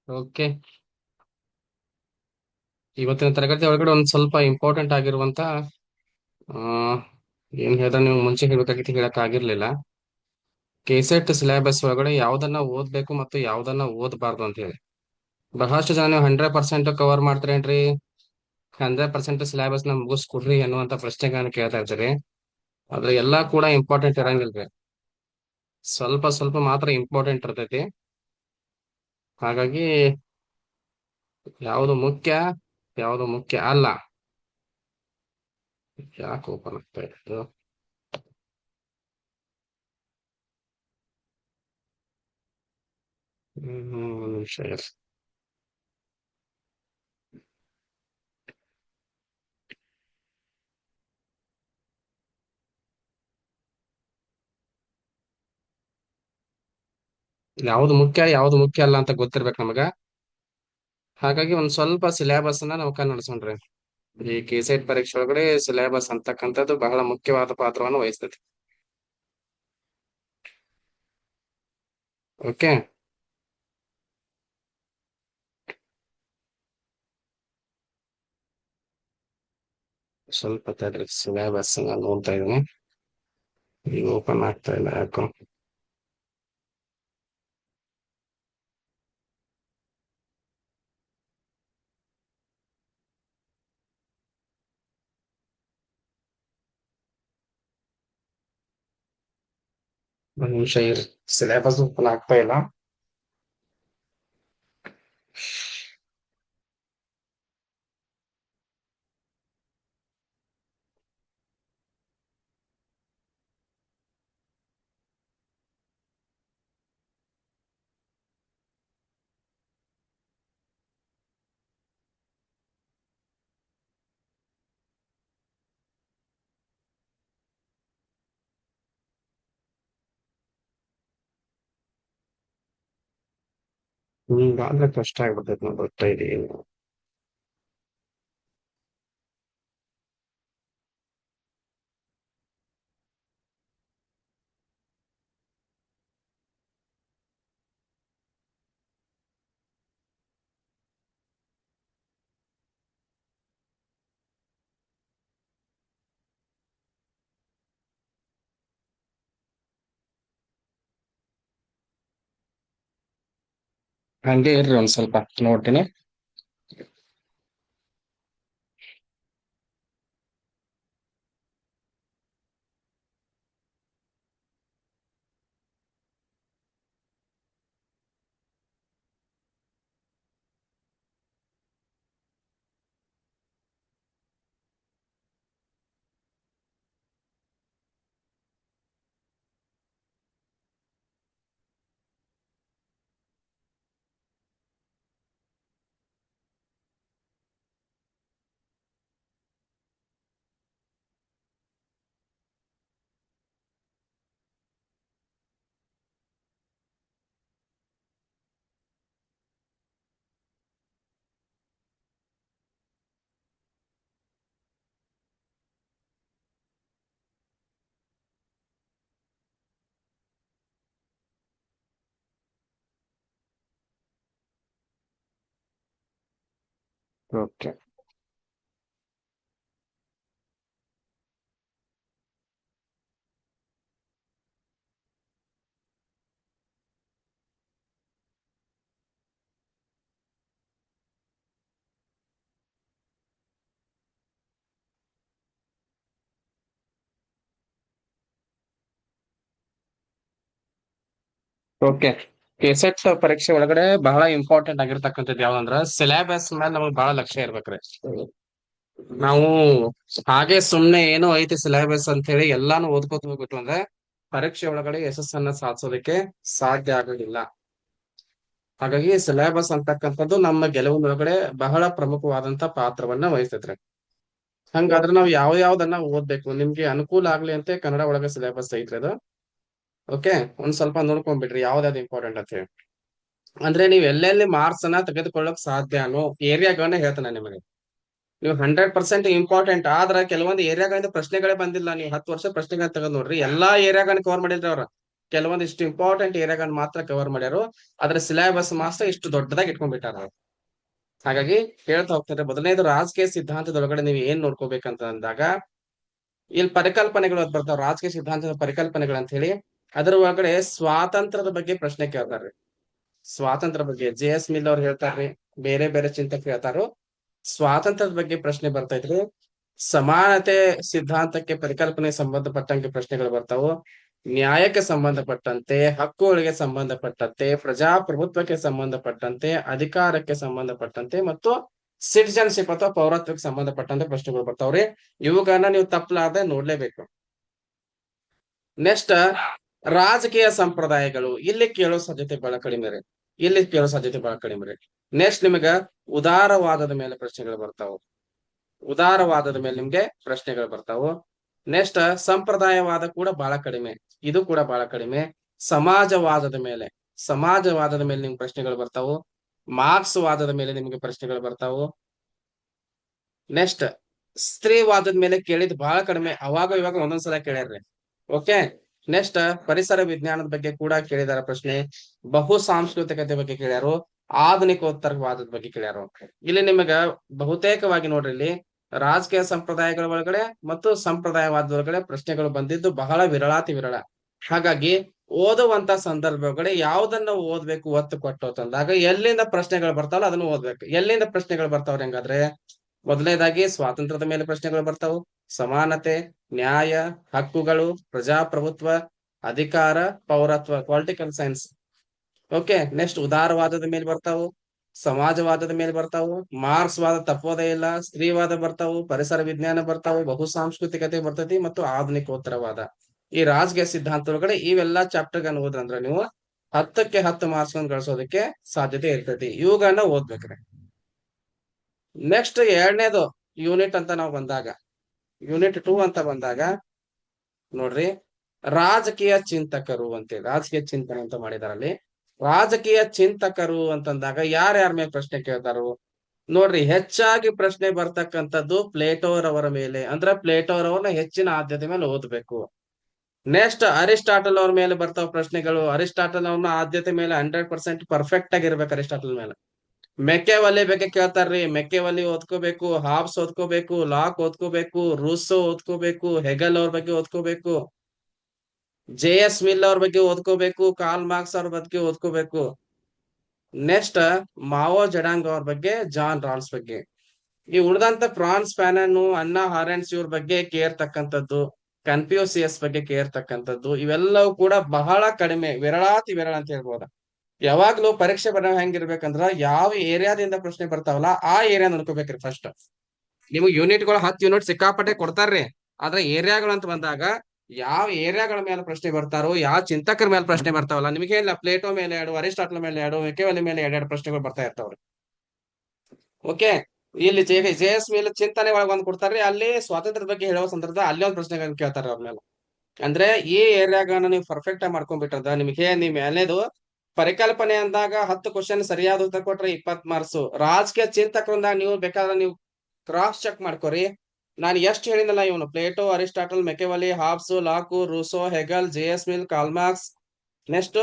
Okay. ಇವತ್ತಿನ ತರಗತಿ ಒಳಗಡೆ ಒಂದ್ ಸ್ವಲ್ಪ ಇಂಪಾರ್ಟೆಂಟ್ ಆಗಿರುವಂತ ಆ ಏನ್ ಹೇಳಿದ್ರೆ ನೀವು ಮುಂಚೆ ಹೇಳ್ಬೇಕಾಗಿತ್ತು ಹೇಳಕ್ ಆಗಿರ್ಲಿಲ್ಲ. ಕೆಸೆಟ್ ಸಿಲೆಬಸ್ ಒಳಗಡೆ ಯಾವ್ದನ್ನ ಓದ್ಬೇಕು ಮತ್ತು ಯಾವ್ದನ್ನ ಓದಬಾರ್ದು ಅಂತ ಹೇಳಿ ಬಹಳಷ್ಟು ಜನ ನೀವು 100% ಕವರ್ ಮಾಡ್ತೀರೇನ್ರಿ, 100% ಸಿಲೆಬಸ್ ನ ಮುಗಿಸ್ಕೊಡ್ರಿ ಅನ್ನುವಂತ ಪ್ರಶ್ನೆಗಳನ್ನ ಕೇಳ್ತಾ ಇರ್ತೀರಿ. ಆದ್ರೆ ಎಲ್ಲಾ ಕೂಡ ಇಂಪಾರ್ಟೆಂಟ್ ಇರಂಗಿಲ್ರಿ. ಸ್ವಲ್ಪ ಸ್ವಲ್ಪ ಮಾತ್ರ ಇಂಪಾರ್ಟೆಂಟ್ ಇರ್ತೈತಿ. ಹಾಗಾಗಿ ಯಾವುದು ಮುಖ್ಯ, ಯಾವುದು ಮುಖ್ಯ ಅಲ್ಲ. ಯಾಕೆ ಓಪನ್ ಆಗ್ತಾ ಇತ್ತು? ಒಂದ್ ನಿಮಿಷ ಇರಿ. ಯಾವ್ದು ಮುಖ್ಯ ಯಾವ್ದು ಮುಖ್ಯ ಅಲ್ಲ ಅಂತ ಗೊತ್ತಿರ್ಬೇಕು ನಮಗ. ಹಾಗಾಗಿ ಒಂದ್ ಸ್ವಲ್ಪ ಸಿಲೆಬಸ್ ನ ನಾವು ಕನ್ನಡಿಸೋಣ್ರಿ. ಈ ಕೆಸೆಟ್ ಪರೀಕ್ಷೆ ಒಳಗಡೆ ಸಿಲೆಬಸ್ ಅಂತಕ್ಕಂಥದ್ದು ಬಹಳ ಮುಖ್ಯವಾದ ಪಾತ್ರವನ್ನು ವಹಿಸ್ತೈತಿ. ಓಕೆ. ಸ್ವಲ್ಪ ತಡ್ರಿ, ಸಿಲೆಬಸ್ ನಾನು ನೋಡ್ತಾ ಇದೀನಿ. ಈಗ ಓಪನ್ ಆಗ್ತಾ ಇಲ್ಲ ಯಾಕೋ. ಒಂದ್ ನಿಮಿಷ ಇರಿ, ಸಿಲೆಬಸ್ ಓಪನ್ ಆಗ್ತಾ ಇಲ್ಲ. ಹಿಂಗಾದ್ರೆ ಕಷ್ಟ ಆಗ್ಬಿಡ್ತೈತಿ ನಾವು ಬರ್ತಾ ಇದೀವಿ. ಹಂಗೆ ಇರ್ರಿ, ಒಂದ್ ಸ್ವಲ್ಪ ನೋಡ್ತೀನಿ. ಓಕೆ. ಓಕೆ. ಕೆಸೆಟ್ ಪರೀಕ್ಷೆ ಒಳಗಡೆ ಬಹಳ ಇಂಪಾರ್ಟೆಂಟ್ ಆಗಿರ್ತಕ್ಕಂಥದ್ದು ಯಾವ್ದಂದ್ರ ಸಿಲೆಬಸ್ ಮೇಲೆ ನಮಗ್ ಬಹಳ ಲಕ್ಷ್ಯ ಇರ್ಬೇಕ್ರಿ. ನಾವು ಹಾಗೆ ಸುಮ್ನೆ ಏನೋ ಐತಿ ಸಿಲೆಬಸ್ ಅಂತ ಹೇಳಿ ಎಲ್ಲಾನು ಓದ್ಕೋತ ಹೋಗ್ಬಿಟ್ಟು ಅಂದ್ರೆ ಪರೀಕ್ಷೆ ಒಳಗಡೆ ಯಶಸ್ಸನ್ನ ಸಾಧಿಸೋದಕ್ಕೆ ಸಾಧ್ಯ ಆಗೋದಿಲ್ಲ. ಹಾಗಾಗಿ ಸಿಲೆಬಸ್ ಅಂತಕ್ಕಂಥದ್ದು ನಮ್ಮ ಗೆಲುವಿನೊಳಗಡೆ ಬಹಳ ಪ್ರಮುಖವಾದಂತ ಪಾತ್ರವನ್ನ ವಹಿಸ್ತೈತ್ರಿ. ಹಂಗಾದ್ರೆ ನಾವು ಯಾವ ಯಾವ್ದನ್ನ ಓದ್ಬೇಕು ನಿಮ್ಗೆ ಅನುಕೂಲ ಆಗ್ಲಿ ಅಂತ ಕನ್ನಡ ಒಳಗ ಸಿಲೆಬಸ್ ಐತ್ರಿ ಅದು. ಓಕೆ. ಒಂದ್ ಸ್ವಲ್ಪ ನೋಡ್ಕೊಂಡ್ಬಿಡ್ರಿ ಯಾವ್ದಾವ್ದು ಇಂಪಾರ್ಟೆಂಟ್ ಅಂತ ಹೇಳಿ. ಅಂದ್ರೆ ನೀವ್ ಎಲ್ಲೆಲ್ಲಿ ಮಾರ್ಕ್ಸ್ ಅನ್ನ ತೆಗೆದುಕೊಳ್ಳಕ್ ಸಾಧ್ಯ ಅನ್ನೋ ಏರಿಯಾಗಳನ್ನ ಹೇಳ್ತಾನೆ ನಿಮಗೆ. ನೀವು 100% ಇಂಪಾರ್ಟೆಂಟ್ ಆದ್ರ ಕೆಲವೊಂದು ಏರಿಯಾಗಳಿಂದ ಪ್ರಶ್ನೆಗಳೇ ಬಂದಿಲ್ಲ. ನೀವು 10 ವರ್ಷ ಪ್ರಶ್ನೆಗಳನ್ನ ತೆಗೆದು ನೋಡ್ರಿ, ಎಲ್ಲಾ ಏರಿಯಾಗಳನ್ನ ಕವರ್ ಮಾಡಿದ್ರಿ ಅವ್ರ. ಕೆಲವೊಂದಿಷ್ಟು ಇಂಪಾರ್ಟೆಂಟ್ ಏರಿಯಾಗಳನ್ನ ಮಾತ್ರ ಕವರ್ ಮಾಡ್ಯಾರು. ಅದ್ರ ಸಿಲೆಬಸ್ ಮಾತ್ರ ಇಷ್ಟು ದೊಡ್ಡದಾಗಿ ಇಟ್ಕೊಂಡ್ಬಿಟ್ಟಾರ. ಹಾಗಾಗಿ ಹೇಳ್ತಾ ಹೋಗ್ತಾರೆ, ಮೊದಲನೇದು ರಾಜಕೀಯ ಸಿದ್ಧಾಂತದೊಳಗಡೆ ನೀವು ಏನ್ ನೋಡ್ಕೋಬೇಕಂತ ಅಂದಾಗ ಇಲ್ಲಿ ಪರಿಕಲ್ಪನೆಗಳು ಅಂತ ಬರ್ತಾವ, ರಾಜಕೀಯ ಸಿದ್ಧಾಂತದ ಪರಿಕಲ್ಪನೆಗಳು ಅಂತ ಹೇಳಿ. ಅದರ ಒಳಗಡೆ ಸ್ವಾತಂತ್ರ್ಯದ ಬಗ್ಗೆ ಪ್ರಶ್ನೆ ಕೇಳ್ತಾರ್ರಿ. ಸ್ವಾತಂತ್ರ್ಯ ಬಗ್ಗೆ JS ಮಿಲ್ ಅವ್ರು ಹೇಳ್ತಾರ್ರಿ, ಬೇರೆ ಬೇರೆ ಚಿಂತಕರು ಹೇಳ್ತಾರೋ. ಸ್ವಾತಂತ್ರ್ಯದ ಬಗ್ಗೆ ಪ್ರಶ್ನೆ ಬರ್ತೈತ್ರಿ. ಸಮಾನತೆ ಸಿದ್ಧಾಂತಕ್ಕೆ ಪರಿಕಲ್ಪನೆ ಸಂಬಂಧಪಟ್ಟಂಗೆ ಪ್ರಶ್ನೆಗಳು ಬರ್ತಾವು. ನ್ಯಾಯಕ್ಕೆ ಸಂಬಂಧಪಟ್ಟಂತೆ, ಹಕ್ಕುಗಳಿಗೆ ಸಂಬಂಧಪಟ್ಟಂತೆ, ಪ್ರಜಾಪ್ರಭುತ್ವಕ್ಕೆ ಸಂಬಂಧಪಟ್ಟಂತೆ, ಅಧಿಕಾರಕ್ಕೆ ಸಂಬಂಧಪಟ್ಟಂತೆ ಮತ್ತು ಸಿಟಿಜನ್ಶಿಪ್ ಅಥವಾ ಪೌರತ್ವಕ್ಕೆ ಸಂಬಂಧಪಟ್ಟಂತೆ ಪ್ರಶ್ನೆಗಳು ಬರ್ತಾವ್ರಿ. ಇವುಗಳನ್ನ ನೀವು ತಪ್ಪಲಾರ್ದೆ ನೋಡ್ಲೇಬೇಕು. ನೆಕ್ಸ್ಟ್ ರಾಜಕೀಯ ಸಂಪ್ರದಾಯಗಳು, ಇಲ್ಲಿ ಕೇಳೋ ಸಾಧ್ಯತೆ ಬಹಳ ಕಡಿಮೆ ರೀ. ಇಲ್ಲಿ ಕೇಳೋ ಸಾಧ್ಯತೆ ಬಹಳ ಕಡಿಮೆ ರೀ. ನೆಕ್ಸ್ಟ್ ನಿಮಗ ಉದಾರವಾದದ ಮೇಲೆ ಪ್ರಶ್ನೆಗಳು ಬರ್ತಾವು. ಉದಾರವಾದದ ಮೇಲೆ ನಿಮ್ಗೆ ಪ್ರಶ್ನೆಗಳು ಬರ್ತಾವು. ನೆಕ್ಸ್ಟ್ ಸಂಪ್ರದಾಯವಾದ ಕೂಡ ಬಹಳ ಕಡಿಮೆ, ಇದು ಕೂಡ ಬಹಳ ಕಡಿಮೆ. ಸಮಾಜವಾದದ ಮೇಲೆ ನಿಮ್ಗೆ ಪ್ರಶ್ನೆಗಳು ಬರ್ತಾವು. ಮಾರ್ಕ್ಸ್ ವಾದದ ಮೇಲೆ ನಿಮ್ಗೆ ಪ್ರಶ್ನೆಗಳು ಬರ್ತಾವು. ನೆಕ್ಸ್ಟ್ ಸ್ತ್ರೀವಾದದ ಮೇಲೆ ಕೇಳಿದ್ ಬಹಳ ಕಡಿಮೆ, ಅವಾಗ ಇವಾಗ ಒಂದೊಂದ್ಸಲ ಕೇಳ್ಯಾರ್ರಿ. ಓಕೆ. ನೆಕ್ಸ್ಟ್ ಪರಿಸರ ವಿಜ್ಞಾನದ ಬಗ್ಗೆ ಕೂಡ ಕೇಳಿದಾರ ಪ್ರಶ್ನೆ. ಬಹು ಸಾಂಸ್ಕೃತಿಕತೆ ಬಗ್ಗೆ ಕೇಳ್ಯಾರು. ಆಧುನಿಕೋತ್ತರವಾದದ ಬಗ್ಗೆ ಕೇಳ್ಯಾರು. ಇಲ್ಲಿ ನಿಮಗ ಬಹುತೇಕವಾಗಿ ನೋಡ್ರಿ, ಇಲ್ಲಿ ರಾಜಕೀಯ ಸಂಪ್ರದಾಯಗಳ ಒಳಗಡೆ ಮತ್ತು ಸಂಪ್ರದಾಯವಾದದ ಒಳಗಡೆ ಪ್ರಶ್ನೆಗಳು ಬಂದಿದ್ದು ಬಹಳ ವಿರಳಾತಿ ವಿರಳ. ಹಾಗಾಗಿ ಓದುವಂತ ಸಂದರ್ಭ ಒಳಗಡೆ ಯಾವ್ದನ್ನ ಓದ್ಬೇಕು ಒತ್ತು ಕೊಟ್ಟು ಅಂತಂದಾಗ ಎಲ್ಲಿಂದ ಪ್ರಶ್ನೆಗಳು ಬರ್ತಾವಲ್ಲ ಅದನ್ನ ಓದ್ಬೇಕು. ಎಲ್ಲಿಂದ ಪ್ರಶ್ನೆಗಳು ಬರ್ತಾವ್ರಿ ಹಂಗಾದ್ರೆ, ಮೊದಲನೇದಾಗಿ ಸ್ವಾತಂತ್ರ್ಯದ ಮೇಲೆ ಪ್ರಶ್ನೆಗಳು ಬರ್ತಾವು. ಸಮಾನತೆ, ನ್ಯಾಯ, ಹಕ್ಕುಗಳು, ಪ್ರಜಾಪ್ರಭುತ್ವ, ಅಧಿಕಾರ, ಪೌರತ್ವ, ಪೊಲಿಟಿಕಲ್ ಸೈನ್ಸ್. ಓಕೆ. ನೆಕ್ಸ್ಟ್ ಉದಾರವಾದದ ಮೇಲೆ ಬರ್ತಾವು, ಸಮಾಜವಾದದ ಮೇಲೆ ಬರ್ತಾವು, ಮಾರ್ಕ್ಸ್ ವಾದ ತಪ್ಪೋದೇ ಇಲ್ಲ, ಸ್ತ್ರೀವಾದ ಬರ್ತಾವು, ಪರಿಸರ ವಿಜ್ಞಾನ ಬರ್ತಾವು, ಬಹು ಸಾಂಸ್ಕೃತಿಕತೆ ಬರ್ತೈತಿ ಮತ್ತು ಆಧುನಿಕೋತ್ತರವಾದ. ಈ ರಾಜಕೀಯ ಸಿದ್ಧಾಂತ ಒಳಗಡೆ ಇವೆಲ್ಲಾ ಚಾಪ್ಟರ್ ಗಳನ್ನ ಓದ್ರಂದ್ರ ನೀವು 10ಕ್ಕೆ 10 ಮಾರ್ಕ್ಸ್ ಗಳಿಸೋದಕ್ಕೆ ಸಾಧ್ಯತೆ ಇರ್ತೈತಿ. ಇವುಗಳನ್ನ ಓದ್ಬೇಕ್ರಿ. ನೆಕ್ಸ್ಟ್ ಎರಡನೇದು ಯೂನಿಟ್ ಅಂತ ನಾವು ಬಂದಾಗ, ಯೂನಿಟ್ 2 ಅಂತ ಬಂದಾಗ ನೋಡ್ರಿ, ರಾಜಕೀಯ ಚಿಂತಕರು ಅಂತೇಳಿ ರಾಜಕೀಯ ಚಿಂತನೆ ಅಂತ ಮಾಡಿದಾರಲ್ಲಿ. ರಾಜಕೀಯ ಚಿಂತಕರು ಅಂತಂದಾಗ ಯಾರ್ಯಾರ ಮೇಲೆ ಪ್ರಶ್ನೆ ಕೇಳ್ತಾರು ನೋಡ್ರಿ. ಹೆಚ್ಚಾಗಿ ಪ್ರಶ್ನೆ ಬರ್ತಕ್ಕಂಥದ್ದು ಪ್ಲೇಟೋರವರ ಮೇಲೆ, ಅಂದ್ರೆ ಪ್ಲೇಟೋರವ್ರನ್ನ ಹೆಚ್ಚಿನ ಆದ್ಯತೆ ಮೇಲೆ ಓದ್ಬೇಕು. ನೆಕ್ಸ್ಟ್ ಅರಿಸ್ಟಾಟಲ್ ಅವ್ರ ಮೇಲೆ ಬರ್ತಾವ ಪ್ರಶ್ನೆಗಳು. ಅರಿಸ್ಟಾಟಲ್ ಅವ್ರನ್ನ ಆದ್ಯತೆ ಮೇಲೆ 100% ಪರ್ಫೆಕ್ಟ್ ಆಗಿರ್ಬೇಕು ಅರಿಸ್ಟಾಟಲ್ ಮೇಲೆ. ಮೆಕ್ಯಾವಲಿ ಬಗ್ಗೆ ಕೇಳ್ತಾರ್ರಿ, ಮೆಕ್ಯಾವಲಿ ಓದ್ಕೋಬೇಕು, ಹಾಬ್ಸ್ ಓದ್ಕೋಬೇಕು, ಲಾಕ್ ಓದ್ಕೋಬೇಕು, ರೂಸೋ ಓದ್ಕೋಬೇಕು, ಹೆಗಲ್ ಅವ್ರ ಬಗ್ಗೆ ಓದ್ಕೋಬೇಕು, JS ಮಿಲ್ ಅವ್ರ ಬಗ್ಗೆ ಓದ್ಕೋಬೇಕು, ಕಾರ್ಲ್ ಮಾರ್ಕ್ಸ್ ಅವ್ರ ಬಗ್ಗೆ ಓದ್ಕೋಬೇಕು. ನೆಕ್ಸ್ಟ್ ಮಾವೋ ಜಡಾಂಗ್ ಅವ್ರ ಬಗ್ಗೆ, ಜಾನ್ ರಾಲ್ಸ್ ಬಗ್ಗೆ. ಈ ಉಳಿದಂತ ಫ್ರಾನ್ಸ್ ಫ್ಯಾನನ್, ಅಣ್ಣಾ ಹಾರೆನ್ಸ್ ಇವ್ರ ಬಗ್ಗೆ ಕೇರ್ತಕ್ಕಂಥದ್ದು, ಕನ್ಫ್ಯೂಸಿಯಸ್ ಬಗ್ಗೆ ಕೇರ್ತಕ್ಕಂಥದ್ದು, ಇವೆಲ್ಲವೂ ಕೂಡ ಬಹಳ ಕಡಿಮೆ, ವಿರಳಾತಿ ವಿರಳ ಅಂತ ಹೇಳ್ಬೋದ. ಯಾವಾಗ್ಲೂ ಪರೀಕ್ಷೆ ಬರೋಣ ಹೆಂಗಿರ್ಬೇಕಂದ್ರ ಯಾವ ಏರಿಯಾದಿಂದ ಪ್ರಶ್ನೆ ಬರ್ತಾವಲ್ಲ ಆ ಏರಿಯಾ ನೋಡ್ಕೋಬೇಕ್ರಿ ಫಸ್ಟ್. ನಿಮ್ಗೆ ಯೂನಿಟ್ಗಳು 10 ಯೂನಿಟ್ ಸಿಕ್ಕಾಪಟ್ಟೆ ಕೊಡ್ತಾರ್ರಿ, ಆದ್ರೆ ಏರಿಯಾಗಳು ಅಂತ ಬಂದಾಗ ಯಾವ ಏರಿಯಾಗಳ ಮೇಲೆ ಪ್ರಶ್ನೆ ಬರ್ತಾರೋ, ಯಾವ ಚಿಂತಕರ ಮೇಲೆ ಪ್ರಶ್ನೆ ಬರ್ತಾವಲ್ಲ, ನಿಮಗೆ ಇಲ್ಲ ಪ್ಲೇಟೋ ಮೇಲೆ 2, ಅರಿಸ್ಟಾಟಲ್ ಮೇಲೆ 2, ಮೆಕ್ಯಾವೆಲಿ ಮೇಲೆ 2 ಪ್ರಶ್ನೆಗಳು ಬರ್ತಾ ಇರ್ತಾವ್ರಿ. ಓಕೆ. ಇಲ್ಲಿ JS ಮಿಲ್ ಚಿಂತನೆ ಒಳಗೆ ಒಂದ್ ಕೊಡ್ತಾರ್ರಿ, ಅಲ್ಲಿ ಸ್ವಾತಂತ್ರ್ಯದ ಬಗ್ಗೆ ಹೇಳೋ ಸಂದರ್ಭ ಅಲ್ಲಿ ಒಂದ್ ಪ್ರಶ್ನೆಗಳನ್ನ ಕೇಳ್ತಾರ ಅವ್ರ ಮೇಲೆ. ಅಂದ್ರೆ ಈ ಏರಿಯಾಗಳನ್ನ ನೀವು ಪರ್ಫೆಕ್ಟ್ ಆಗಿ ಮಾಡ್ಕೊಂಡ್ಬಿಟ್ರದ ನಿಮ್ಗೆ ನಿಮ್ ಮೇಲೆದು ಪರಿಕಲ್ಪನೆ ಅಂದಾಗ 10 ಕ್ವಶನ್ ಸರಿಯಾದ ಉತ್ತರ ಕೊಟ್ರೆ 20 ಮಾರ್ಕ್ಸ್. ರಾಜಕೀಯ ಚಿಂತಕರಂದಾಗ ನೀವು ಬೇಕಾದ್ರೆ ನೀವು ಕ್ರಾಸ್ ಚೆಕ್ ಮಾಡ್ಕೋರಿ. ನಾನು ಎಷ್ಟು ಹೇಳಿನಲ್ಲ, ಇವನು Plato, Aristotle, Machiavelli, Hobbes, Locke, Rousseau, Hegel, JS Mill, Karl Marx, next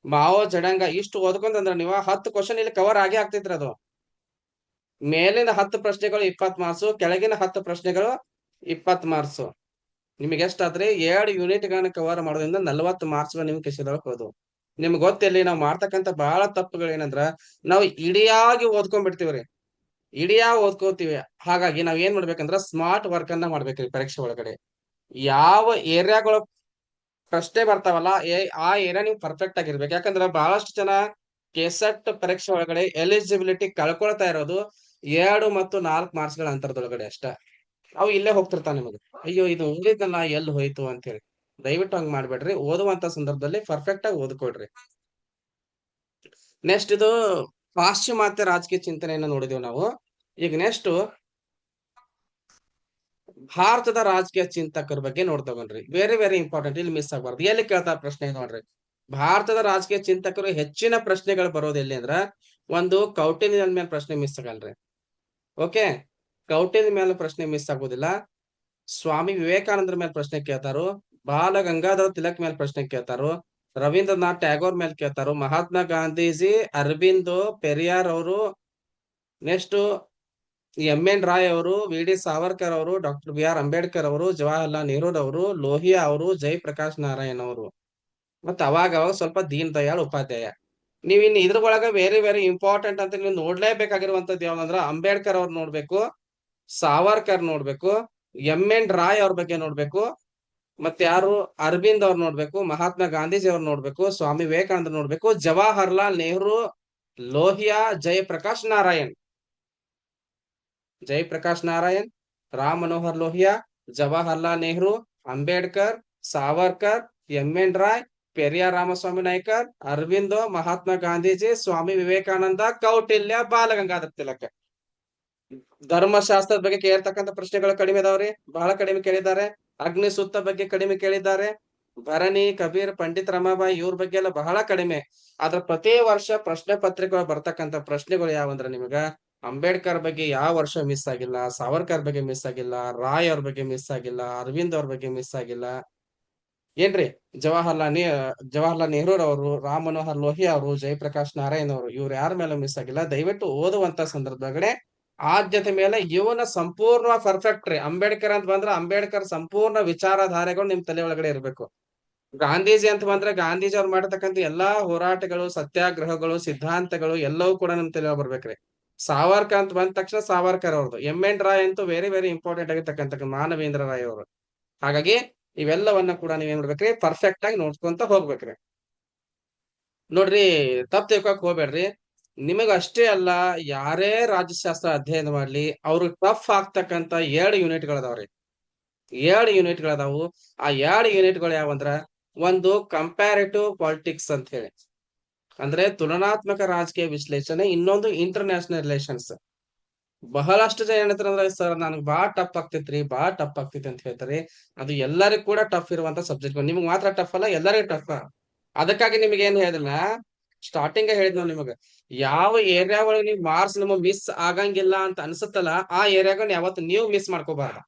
Mao Zedong, ಇಷ್ಟು ಓದ್ಕೊಂಡ್ರ ನೀವು 10 ಕ್ವಶನ್ ಇಲ್ಲಿ ಕವರ್ ಆಗೇ ಆಗ್ತಿದ್ರ. ಅದು ಮೇಲಿನ 10 ಪ್ರಶ್ನೆಗಳು 20 ಮಾರ್ಕ್ಸ್, ಕೆಳಗಿನ 10 ಪ್ರಶ್ನೆಗಳು 20 ಮಾರ್ಕ್ಸ್. ನಿಮ್ಗೆ ಎಷ್ಟಾದ್ರೆ 2 ಯೂನಿಟ್ ಗಳನ್ನ ಕವರ್ ಮಾಡೋದ್ರಿಂದ 40 ಮಾರ್ಕ್ಸ್ ನಿಮ್ಗೆ ಕಿಸಿದೊಳಗೆ ಹೋದು. ನಿಮ್ಗೆ ಗೊತ್ತಿಲ್ಲ, ನಾವು ಮಾಡ್ತಕ್ಕಂಥ ಬಹಳ ತಪ್ಪುಗಳು ಏನಂದ್ರ ನಾವು ಇಡಿಯಾಗಿ ಓದ್ಕೊಂಡ್ಬಿಡ್ತೀವ್ರಿ, ಇಡಿಯಾಗಿ ಓದ್ಕೋತೀವಿ. ಹಾಗಾಗಿ ನಾವ್ ಏನ್ ಮಾಡ್ಬೇಕಂದ್ರ ಸ್ಮಾರ್ಟ್ ವರ್ಕ್ ಅನ್ನ ಮಾಡ್ಬೇಕ್ರಿ ಪರೀಕ್ಷೆ ಒಳಗಡೆ. ಯಾವ ಏರಿಯಾಗಳು ಪ್ರಶ್ನೆ ಬರ್ತಾವಲ್ಲ ಆ ಏರಿಯಾ ನೀವು ಪರ್ಫೆಕ್ಟ್ ಆಗಿರ್ಬೇಕು. ಯಾಕಂದ್ರ ಬಹಳಷ್ಟು ಜನ ಕೆಸೆಟ್ ಪರೀಕ್ಷೆ ಒಳಗಡೆ ಎಲಿಜಿಬಿಲಿಟಿ ಕಳ್ಕೊಳ್ತಾ ಇರೋದು 2 ಮತ್ತು 4 ಮಾರ್ಕ್ಸ್ ಗಳ ಅಂತರದೊಳಗಡೆ ಅಷ್ಟ. ಅವು ಇಲ್ಲೇ ಹೋಗ್ತಿರ್ತಾವ ನಿಮಗೆ, ಅಯ್ಯೋ ಇದು ಓದಿದ್ದಲ್ಲ ಎಲ್ಲಿ ಹೋಯ್ತು ಅಂತ ಹೇಳಿ. ದಯವಿಟ್ಟು ಹಂಗ್ ಮಾಡ್ಬೇಡ್ರಿ, ಓದುವಂತ ಸಂದರ್ಭದಲ್ಲಿ ಪರ್ಫೆಕ್ಟ್ ಆಗಿ ಓದ್ಕೊಳ್ರಿ. ನೆಕ್ಸ್ಟ್ ಇದು ಪಾಶ್ಚಿಮಾತ್ಯ ರಾಜಕೀಯ ಚಿಂತನೆಯನ್ನ ನೋಡಿದೀವಿ ನಾವು. ಈಗ ನೆಕ್ಸ್ಟ್ ಭಾರತದ ರಾಜಕೀಯ ಚಿಂತಕರ ಬಗ್ಗೆ ನೋಡ್ತಗೊಂಡ್ರಿ. ವೆರಿ ವೆರಿ ಇಂಪಾರ್ಟೆಂಟ್, ಇಲ್ಲಿ ಮಿಸ್ ಆಗ್ಬಾರ್ದು. ಎಲ್ಲಿ ಕೇಳ್ತಾರ ಪ್ರಶ್ನೆ ನೋಡ್ರಿ, ಭಾರತದ ರಾಜಕೀಯ ಚಿಂತಕರು ಹೆಚ್ಚಿನ ಪ್ರಶ್ನೆಗಳು ಬರೋದು ಎಲ್ಲಿ ಅಂದ್ರ, ಒಂದು ಕೌಟಿಲ್ಯನ ಮೇಲೆ ಪ್ರಶ್ನೆ ಮಿಸ್ ಆಗಲ್ರಿ. ಓಕೆ. ಕೌಟಿಲ್ಯ ಮೇಲೆ ಪ್ರಶ್ನೆ ಮಿಸ್ ಆಗೋದಿಲ್ಲ. ಸ್ವಾಮಿ ವಿವೇಕಾನಂದರ ಮೇಲೆ ಪ್ರಶ್ನೆ ಕೇಳ್ತಾರೋ, ಬಾಲ ಗಂಗಾಧರ ತಿಲಕ್ ಮೇಲೆ ಪ್ರಶ್ನೆ ಕೇಳ್ತಾರೋ, ರವೀಂದ್ರನಾಥ್ ಟ್ಯಾಗೋರ್ ಮೇಲೆ ಕೇಳ್ತಾರೋ, ಮಹಾತ್ಮ ಗಾಂಧೀಜಿ, ಅರಬಿಂದೋ, ಪೆರಿಯಾರ್ ಅವರು, ನೆಕ್ಸ್ಟ್ ಎಂ.ಎನ್. ರಾಯ್ ಅವರು, ವಿ.ಡಿ. ಸಾವರ್ಕರ್ ಅವರು, ಡಾಕ್ಟರ್. ಬಿ.ಆರ್. ಅಂಬೇಡ್ಕರ್ ಅವರು, ಜವಾಹರ್ಲಾಲ್ ನೆಹರೂರವರು, ಲೋಹಿಯಾ ಅವರು, ಜಯಪ್ರಕಾಶ್ ನಾರಾಯಣ್ ಅವರು, ಮತ್ತ ಅವಾಗ ಸ್ವಲ್ಪ ದೀನ್ ದಯಾಳ್ ಉಪಾಧ್ಯಾಯ. ನೀವ್ ಇನ್ ಇದ್ರ ಒಳಗ ವೆರಿ ವೆರಿ ಇಂಪಾರ್ಟೆಂಟ್ ಅಂತ ನೀವು ನೋಡ್ಲೇಬೇಕಾಗಿರುವಂತದ್ದು ಯಾವ್ದಂದ್ರ ಅಂಬೇಡ್ಕರ್ ಅವ್ರು ನೋಡ್ಬೇಕು, ಸಾವರ್ಕರ್ ನೋಡ್ಬೇಕು, ಎಂ.ಎನ್. ರಾಯ್ ಅವ್ರ ಬಗ್ಗೆ ನೋಡ್ಬೇಕು, ಮತ್ತೆ ಯಾರು ಅರವಿಂದ್ ಅವ್ರು ನೋಡ್ಬೇಕು, ಮಹಾತ್ಮ ಗಾಂಧೀಜಿ ಅವ್ರು ನೋಡ್ಬೇಕು, ಸ್ವಾಮಿ ವಿವೇಕಾನಂದ ನೋಡ್ಬೇಕು, ಜವಾಹರ್ಲಾಲ್ ನೆಹರು, ಲೋಹಿಯಾ, ಜಯಪ್ರಕಾಶ್ ನಾರಾಯಣ್. ಜಯಪ್ರಕಾಶ್ ನಾರಾಯಣ್, ರಾಮ್ ಮನೋಹರ್ ಲೋಹಿಯಾ, ಜವಾಹರ್ಲಾಲ್ ನೆಹರು, ಅಂಬೇಡ್ಕರ್, ಸಾವರ್ಕರ್, ಎಂ.ಎನ್. ರಾಯ್, ಪೆರಿಯಾರ್ ರಾಮಸ್ವಾಮಿ ನಾಯ್ಕರ್, ಅರವಿಂದೋ, ಮಹಾತ್ಮ ಗಾಂಧೀಜಿ, ಸ್ವಾಮಿ ವಿವೇಕಾನಂದ, ಕೌಟಿಲ್ಯ, ಬಾಲಗಂಗಾಧರ ತಿಲಕ್. ಧರ್ಮಶಾಸ್ತ್ರದ ಬಗ್ಗೆ ಕೇಳ್ತಕ್ಕಂಥ ಪ್ರಶ್ನೆಗಳು ಕಡಿಮೆ ಇದಾವ್ರಿ, ಬಹಳ ಕಡಿಮೆ ಕೇಳಿದ್ದಾರೆ. ಅಗ್ನಿ ಸೂಕ್ತ ಬಗ್ಗೆ ಕಡಿಮೆ ಕೇಳಿದ್ದಾರೆ. ಭರಣಿ, ಕಬೀರ್, ಪಂಡಿತ್ ರಮಾಬಾಯಿ ಇವ್ರ ಬಗ್ಗೆ ಎಲ್ಲ ಬಹಳ ಕಡಿಮೆ. ಆದ್ರ ಪ್ರತಿ ವರ್ಷ ಪ್ರಶ್ನೆ ಪತ್ರಿಕೆಗಳು ಬರ್ತಕ್ಕಂಥ ಪ್ರಶ್ನೆಗಳು ಯಾವಂದ್ರ ನಿಮಗ ಅಂಬೇಡ್ಕರ್ ಬಗ್ಗೆ ಯಾವ ವರ್ಷ ಮಿಸ್ ಆಗಿಲ್ಲ, ಸಾವರ್ಕರ್ ಬಗ್ಗೆ ಮಿಸ್ ಆಗಿಲ್ಲ, ರಾಯ್ ಅವ್ರ ಬಗ್ಗೆ ಮಿಸ್ ಆಗಿಲ್ಲ, ಅರವಿಂದ್ ಅವ್ರ ಬಗ್ಗೆ ಮಿಸ್ ಆಗಿಲ್ಲ, ಏನ್ರಿ ಜವಾಹರ್ಲಾಲ್ ನೆಹರೂರವರು, ರಾಮ್ ಮನೋಹರ್ ಲೋಹಿಯಾ ಅವರು, ಜಯಪ್ರಕಾಶ್ ನಾರಾಯಣ್ ಅವರು, ಇವ್ರು ಯಾರ ಮೇಲೆ ಮಿಸ್ ಆಗಿಲ್ಲ. ದಯವಿಟ್ಟು ಓದುವಂತ ಸಂದರ್ಭದೊಳಗಡೆ ಆದ್ಯತೆ ಮೇಲೆ ಇವನ ಸಂಪೂರ್ಣ ಪರ್ಫೆಕ್ಟ್ ರೀ. ಅಂಬೇಡ್ಕರ್ ಅಂತ ಬಂದ್ರೆ ಅಂಬೇಡ್ಕರ್ ಸಂಪೂರ್ಣ ವಿಚಾರಧಾರೆಗಳು ನಿಮ್ ತಲೆ ಒಳಗಡೆ ಇರ್ಬೇಕು. ಗಾಂಧೀಜಿ ಅಂತ ಬಂದ್ರೆ ಗಾಂಧೀಜಿ ಅವ್ರು ಮಾಡತಕ್ಕಂಥ ಎಲ್ಲಾ ಹೋರಾಟಗಳು, ಸತ್ಯಾಗ್ರಹಗಳು, ಸಿದ್ಧಾಂತಗಳು ಎಲ್ಲವೂ ಕೂಡ ನಮ್ ತಲೆ ಒಳಗ್ ಬರ್ಬೇಕ್ರಿ. ಸಾವರ್ಕರ್ ಅಂತ ಬಂದ ತಕ್ಷಣ ಸಾವರ್ಕರ್ ಅವ್ರದ್ದು. ಎಂ.ಎನ್. ರಾಯ್ ಅಂತೂ ವೆರಿ ವೆರಿ ಇಂಪಾರ್ಟೆಂಟ್ ಆಗಿರ್ತಕ್ಕಂಥ ಮಾನವೇಂದ್ರ ರಾಯ್ ಅವರು. ಹಾಗಾಗಿ ಇವೆಲ್ಲವನ್ನ ಕೂಡ ನೀವೇನ್ ಮಾಡ್ಬೇಕ್ರಿ, ಪರ್ಫೆಕ್ಟ್ ಆಗಿ ನೋಡ್ಕೊಂತ ಹೋಗ್ಬೇಕ್ರಿ. ನೋಡ್ರಿ, ತಪ್ಪು ತಿಳ್ಕೊಕ್ ಹೋಗ್ಬೇಡ್ರಿ. ನಿಮಗ ಅಷ್ಟೇ ಅಲ್ಲ, ಯಾರೇ ರಾಜ್ಯಶಾಸ್ತ್ರ ಅಧ್ಯಯನ ಮಾಡ್ಲಿ, ಅವ್ರು ಟಫ್ ಆಗ್ತಕ್ಕಂತ 2 ಯೂನಿಟ್ಗಳದಾವ್ರಿ. 2 ಯೂನಿಟ್ಗಳದಾವು. ಆ 2 ಯೂನಿಟ್ಗಳು ಯಾವಂದ್ರ, ಒಂದು ಕಂಪ್ಯಾರಿಟಿವ್ ಪಾಲಿಟಿಕ್ಸ್ ಅಂತ ಹೇಳಿ, ಅಂದ್ರೆ ತುಲನಾತ್ಮಕ ರಾಜಕೀಯ ವಿಶ್ಲೇಷಣೆ, ಇನ್ನೊಂದು ಇಂಟರ್ನ್ಯಾಷನಲ್ ರಿಲೇಷನ್ಸ್. ಬಹಳಷ್ಟು ಜನ ಏನಂತಾರ, ಸರ್ ನನಗೆ ಬಾಳ ಟಫ್ ಆಗ್ತೈತ್ರಿ, ಬಾಳ ಟಫ್ ಆಗ್ತೈತಿ ಅಂತ ಹೇಳ್ತಾರೆ. ಅದು ಎಲ್ಲರಿಗೂ ಕೂಡ ಟಫ್ ಇರುವಂತ ಸಬ್ಜೆಕ್ಟ್. ನಿಮ್ಗೆ ಮಾತ್ರ ಟಫ್ ಅಲ್ಲ, ಎಲ್ಲರಿಗೂ ಟಫ್. ಅದಕ್ಕಾಗಿ ನಿಮ್ಗೆ ಏನ್ ಹೇಳಿದ್ನ, ಸ್ಟಾರ್ಟಿಂಗ್ ಹೇಳಿದ್ ನಾವು ನಿಮಗ, ಯಾವ ಏರಿಯಾ ಒಳಗೆ ನೀವು ಮಾರ್ಕ್ಸ್ ನಿಮಗೆ ಮಿಸ್ ಆಗಂಗಿಲ್ಲ ಅಂತ ಅನ್ಸುತ್ತಲ್ಲ, ಆ ಏರಿಯಾಗ ಯಾವತ್ತು ನೀವು ಮಿಸ್ ಮಾಡ್ಕೋಬಾರ್ದ.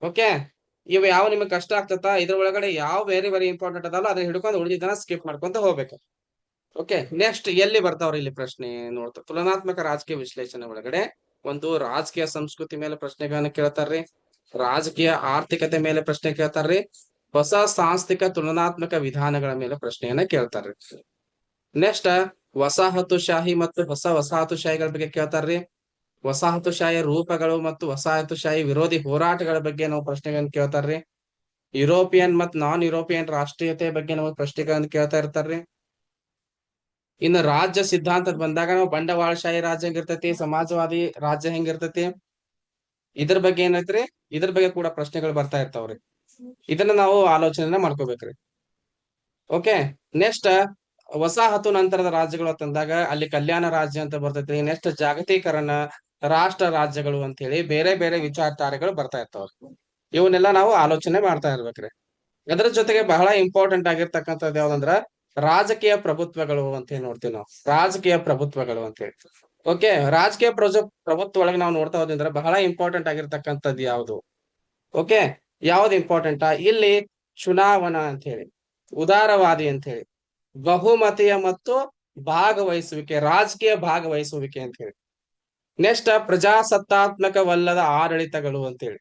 ಓಕೆ, ಇವು ಯಾವ ನಿಮಗೆ ಕಷ್ಟ ಆಗ್ತದ, ಇದ್ರ ಒಳಗಡೆ ಯಾವ ವೆರಿ ವೆರಿ ಇಂಪಾರ್ಟೆಂಟ್ ಅದಲ್ಲ ಅದನ್ನ ಹಿಡ್ಕೊಂಡು ಉಳಿದಿದ್ದನ್ನ ಸ್ಕಿಪ್ ಮಾಡ್ಕೊಂತ ಹೋಗ್ಬೇಕು. ಓಕೆ, ನೆಕ್ಸ್ಟ್ ಎಲ್ಲಿ ಬರ್ತಾವ್ರಿ ಇಲ್ಲಿ ಪ್ರಶ್ನೆ ನೋಡ್ತಾ, ತುಲನಾತ್ಮಕ ರಾಜಕೀಯ ವಿಶ್ಲೇಷಣೆ ಒಳಗಡೆ ಒಂದು ರಾಜಕೀಯ ಸಂಸ್ಕೃತಿ ಮೇಲೆ ಪ್ರಶ್ನೆಗಳನ್ನ ಕೇಳ್ತಾರ್ರಿ, ರಾಜಕೀಯ ಆರ್ಥಿಕತೆ ಮೇಲೆ ಪ್ರಶ್ನೆ ಕೇಳ್ತಾರ್ರಿ, ಹೊಸ ಸಾಂಸ್ಥಿಕ ತುಲನಾತ್ಮಕ ವಿಧಾನಗಳ ಮೇಲೆ ಪ್ರಶ್ನೆಯನ್ನ ಕೇಳ್ತಾರ್ರಿ. ನೆಕ್ಸ್ಟ್ ವಸಾಹತುಶಾಹಿ ಮತ್ತು ಹೊಸ ವಸಾಹತುಶಾಹಿಗಳ ಬಗ್ಗೆ ಕೇಳ್ತಾರ್ರಿ. ವಸಾಹತುಶಾಹಿಯ ರೂಪಗಳು ಮತ್ತು ವಸಾಹತುಶಾಹಿ ವಿರೋಧಿ ಹೋರಾಟಗಳ ಬಗ್ಗೆ ನಾವು ಪ್ರಶ್ನೆಗಳನ್ನ ಕೇಳ್ತಾರ್ರಿ. ಯುರೋಪಿಯನ್ ಮತ್ತು ನಾನ್ ಯುರೋಪಿಯನ್ ರಾಷ್ಟ್ರೀಯತೆ ಬಗ್ಗೆ ನಾವು ಪ್ರಶ್ನೆಗಳನ್ನ ಕೇಳ್ತಾ ಇರ್ತಾರ್ರಿ. ಇನ್ನು ರಾಜ್ಯ ಸಿದ್ಧಾಂತದ ಬಂದಾಗ ನಾವು ಬಂಡವಾಳಶಾಹಿ ರಾಜ್ಯ ಹೆಂಗಿರ್ತೈತಿ, ಸಮಾಜವಾದಿ ರಾಜ್ಯ ಹೆಂಗಿರ್ತೈತಿ, ಇದ್ರ ಬಗ್ಗೆ ಏನೈತ್ರಿ, ಇದ್ರ ಬಗ್ಗೆ ಕೂಡ ಪ್ರಶ್ನೆಗಳು ಬರ್ತಾ ಇರ್ತಾವ್ರಿ. ಇದನ್ನ ನಾವು ಆಲೋಚನೆ ಮಾಡ್ಕೋಬೇಕ್ರಿ. ಓಕೆ, ನೆಕ್ಸ್ಟ್ ವಸಾಹತು ನಂತರದ ರಾಜ್ಯಗಳು ಅಂತಂದಾಗ ಅಲ್ಲಿ ಕಲ್ಯಾಣ ರಾಜ್ಯ ಅಂತ ಬರ್ತೈತಿ. ನೆಕ್ಸ್ಟ್ ಜಾಗತೀಕರಣ, ರಾಷ್ಟ್ರ ರಾಜ್ಯಗಳು ಅಂತ ಹೇಳಿ ಬೇರೆ ಬೇರೆ ವಿಚಾರಧಾರೆಗಳು ಬರ್ತಾ ಇರ್ತಾವ್ರಿ. ಇವನ್ನೆಲ್ಲ ನಾವು ಆಲೋಚನೆ ಮಾಡ್ತಾ ಇರ್ಬೇಕ್ರಿ. ಅದರ ಜೊತೆಗೆ ಬಹಳ ಇಂಪಾರ್ಟೆಂಟ್ ಆಗಿರ್ತಕ್ಕಂಥದ್ದು ಯಾವ್ದಂದ್ರ ರಾಜಕೀಯ ಪ್ರಭುತ್ವಗಳು ಅಂತ ಹೇಳಿ ನೋಡ್ತೀವಿ ನಾವು. ರಾಜಕೀಯ ಪ್ರಭುತ್ವಗಳು ಅಂತ ಹೇಳಿ. ಓಕೆ, ರಾಜಕೀಯ ಪ್ರಭುತ್ವ ಒಳಗೆ ನಾವು ನೋಡ್ತಾ ಹೋದ್ರೆ ಬಹಳ ಇಂಪಾರ್ಟೆಂಟ್ ಆಗಿರ್ತಕ್ಕಂಥದ್ದು ಯಾವುದು. ಓಕೆ, ಯಾವ್ದು ಇಂಪಾರ್ಟೆಂಟ್ ಇಲ್ಲಿ, ಚುನಾವಣಾ ಅಂತ ಹೇಳಿ, ಉದಾರವಾದಿ ಅಂತ ಹೇಳಿ, ಬಹುಮತೀಯ ಮತ್ತು ಭಾಗವಹಿಸುವಿಕೆ, ರಾಜಕೀಯ ಭಾಗವಹಿಸುವಿಕೆ ಅಂತ ಹೇಳಿ. ನೆಕ್ಸ್ಟ್ ಪ್ರಜಾಸತ್ತಾತ್ಮಕವಲ್ಲದ ಆಡಳಿತಗಳು ಅಂತ ಹೇಳಿ,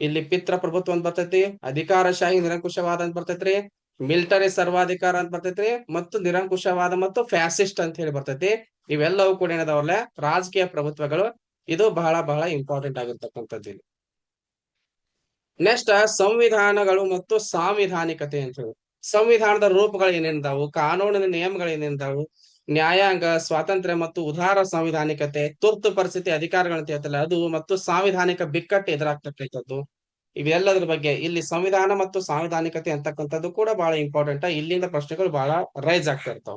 ಇಲ್ಲಿ ಪಿತೃ ಪ್ರಭುತ್ವ ಅಂತ ಬರ್ತೈತಿ, ಅಧಿಕಾರಶಾಹಿ ನಿರಂಕುಶವಾದ ಅಂತ ಬರ್ತೈತ್ರಿ, ಮಿಲಿಟರಿ ಸರ್ವಾಧಿಕಾರ ಅಂತ ಬರ್ತೈತ್ರಿ, ಮತ್ತು ನಿರಂಕುಶವಾದ ಮತ್ತು ಫ್ಯಾಸಿಸ್ಟ್ ಅಂತ ಹೇಳಿ ಬರ್ತೈತಿ. ಇವೆಲ್ಲವೂ ಕೂಡ ಏನದಾವಲ್ಲ ರಾಜಕೀಯ ಪ್ರಭುತ್ವಗಳು. ಇದು ಬಹಳ ಬಹಳ ಇಂಪಾರ್ಟೆಂಟ್ ಆಗಿರ್ತಕ್ಕಂಥದ್ದು ಇಲ್ಲಿ. ನೆಕ್ಸ್ಟ್ ಸಂವಿಧಾನಗಳು ಮತ್ತು ಸಾಂವಿಧಾನಿಕತೆ ಅಂತ ಹೇಳಿ, ಸಂವಿಧಾನದ ರೂಪಗಳು ಏನೇನಿದಾವು, ಕಾನೂನಿನ ನಿಯಮಗಳು ಏನೇನಿದಾವು, ನ್ಯಾಯಾಂಗ, ಸ್ವಾತಂತ್ರ್ಯ ಮತ್ತು ಉದಾರ ಸಂವಿಧಾನಿಕತೆ, ತುರ್ತು ಪರಿಸ್ಥಿತಿ ಅಧಿಕಾರಗಳಂತ ಹೇಳ್ತಲ್ಲ ಅದು, ಮತ್ತು ಸಾಂವಿಧಾನಿಕ ಬಿಕ್ಕಟ್ಟು ಎದುರಾಗ್ತಕ್ಕಂಥದ್ದು. ಇವೆಲ್ಲದ್ರ ಬಗ್ಗೆ ಇಲ್ಲಿ ಸಂವಿಧಾನ ಮತ್ತು ಸಾಂವಿಧಾನಿಕತೆ ಅಂತಕ್ಕಂಥದ್ದು ಕೂಡ ಬಹಳ ಇಂಪಾರ್ಟೆಂಟ್. ಇಲ್ಲಿಂದ ಪ್ರಶ್ನೆಗಳು ಬಹಳ ರೈಸ್ ಆಗ್ತಾ ಇರ್ತಾವ.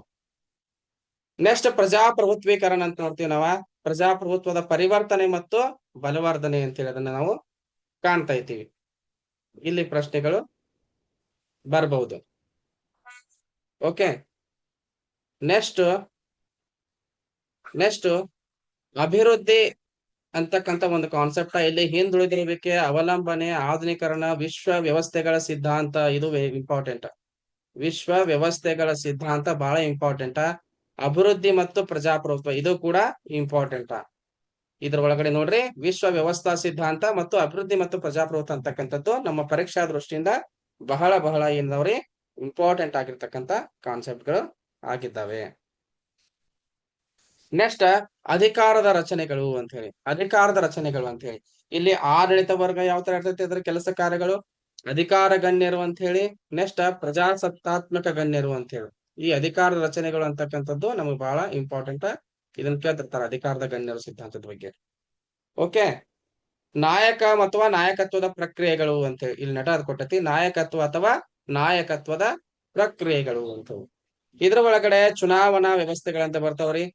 ನೆಕ್ಸ್ಟ್ ಪ್ರಜಾಪ್ರಭುತ್ವೀಕರಣ ಅಂತ ನೋಡ್ತೀವಿ ನಾವ, ಪ್ರಜಾಪ್ರಭುತ್ವದ ಪರಿವರ್ತನೆ ಮತ್ತು ಬಲವರ್ಧನೆ ಅಂತ ಹೇಳಿ ಅದನ್ನ ನಾವು ಕಾಣ್ತಾ ಇದ್ದೀವಿ. ಇಲ್ಲಿ ಪ್ರಶ್ನೆಗಳು ಬರಬಹುದು. ಓಕೆ, ನೆಕ್ಸ್ಟ್ ಅಭಿವೃದ್ಧಿ ಅಂತಕ್ಕಂತ ಒಂದು ಕಾನ್ಸೆಪ್ಟ್ ಇಲ್ಲಿ ಹಿಂದುಳಿದಿರುವಿಕೆ, ಅವಲಂಬನೆ, ಆಧುನೀಕರಣ, ವಿಶ್ವ ವ್ಯವಸ್ಥೆಗಳ ಸಿದ್ಧಾಂತ ಇದು ಇಂಪಾರ್ಟೆಂಟ್. ವಿಶ್ವ ವ್ಯವಸ್ಥೆಗಳ ಸಿದ್ಧಾಂತ ಬಹಳ ಇಂಪಾರ್ಟೆಂಟ್. ಅಭಿವೃದ್ಧಿ ಮತ್ತು ಪ್ರಜಾಪ್ರಭುತ್ವ ಇದು ಕೂಡ ಇಂಪಾರ್ಟೆಂಟ್. ಇದ್ರ ಒಳಗಡೆ ನೋಡ್ರಿ, ವಿಶ್ವ ವ್ಯವಸ್ಥಾ ಸಿದ್ಧಾಂತ ಮತ್ತು ಅಭಿವೃದ್ಧಿ ಮತ್ತು ಪ್ರಜಾಪ್ರಭುತ್ವ ಅಂತಕ್ಕಂಥದ್ದು ನಮ್ಮ ಪರೀಕ್ಷಾ ದೃಷ್ಟಿಯಿಂದ ಬಹಳ ಬಹಳ ಏನವ್ರಿ ಇಂಪಾರ್ಟೆಂಟ್ ಆಗಿರ್ತಕ್ಕಂಥ ಕಾನ್ಸೆಪ್ಟ್ಗಳು ಆಗಿದ್ದಾವೆ. ನೆಕ್ಸ್ಟ್ ಅಧಿಕಾರದ ರಚನೆಗಳು ಅಂತ ಹೇಳಿ, ಅಧಿಕಾರದ ರಚನೆಗಳು ಅಂತ ಹೇಳಿ ಇಲ್ಲಿ ಆಡಳಿತ ವರ್ಗ ಯಾವ ತರ ಇರ್ತೈತಿ, ಅದರ ಕೆಲಸ ಕಾರ್ಯಗಳು, ಅಧಿಕಾರ ಗಣ್ಯರು ಅಂತ ಹೇಳಿ, ನೆಕ್ಸ್ಟ್ ಪ್ರಜಾಸತ್ತಾತ್ಮಕ ಗಣ್ಯರು ಅಂತ ಹೇಳಿ. ಈ ಅಧಿಕಾರದ ರಚನೆಗಳು ಅಂತಕ್ಕಂಥದ್ದು ನಮಗೆ ಬಹಳ ಇಂಪಾರ್ಟೆಂಟ್. ಇದನ್ನ ಕೇಳ್ತಿರ್ತಾರೆ ಅಧಿಕಾರದ ಗಣ್ಯರು ಸಿದ್ಧಾಂತದ ಬಗ್ಗೆ. ಓಕೆ, ನಾಯಕ ಅಥವಾ ನಾಯಕತ್ವದ ಪ್ರಕ್ರಿಯೆಗಳು ಅಂತ ಹೇಳಿ ಇಲ್ಲಿ ನಟ ಅದ್ ಕೊಟ್ಟತಿ, ನಾಯಕತ್ವ ಅಥವಾ ನಾಯಕತ್ವದ ಪ್ರಕ್ರಿಯೆಗಳು ಅಂತ. ಇದ್ರ ಒಳಗಡೆ ಚುನಾವಣಾ ವ್ಯವಸ್ಥೆಗಳಂತ ಬರ್ತಾವ್ರಿ.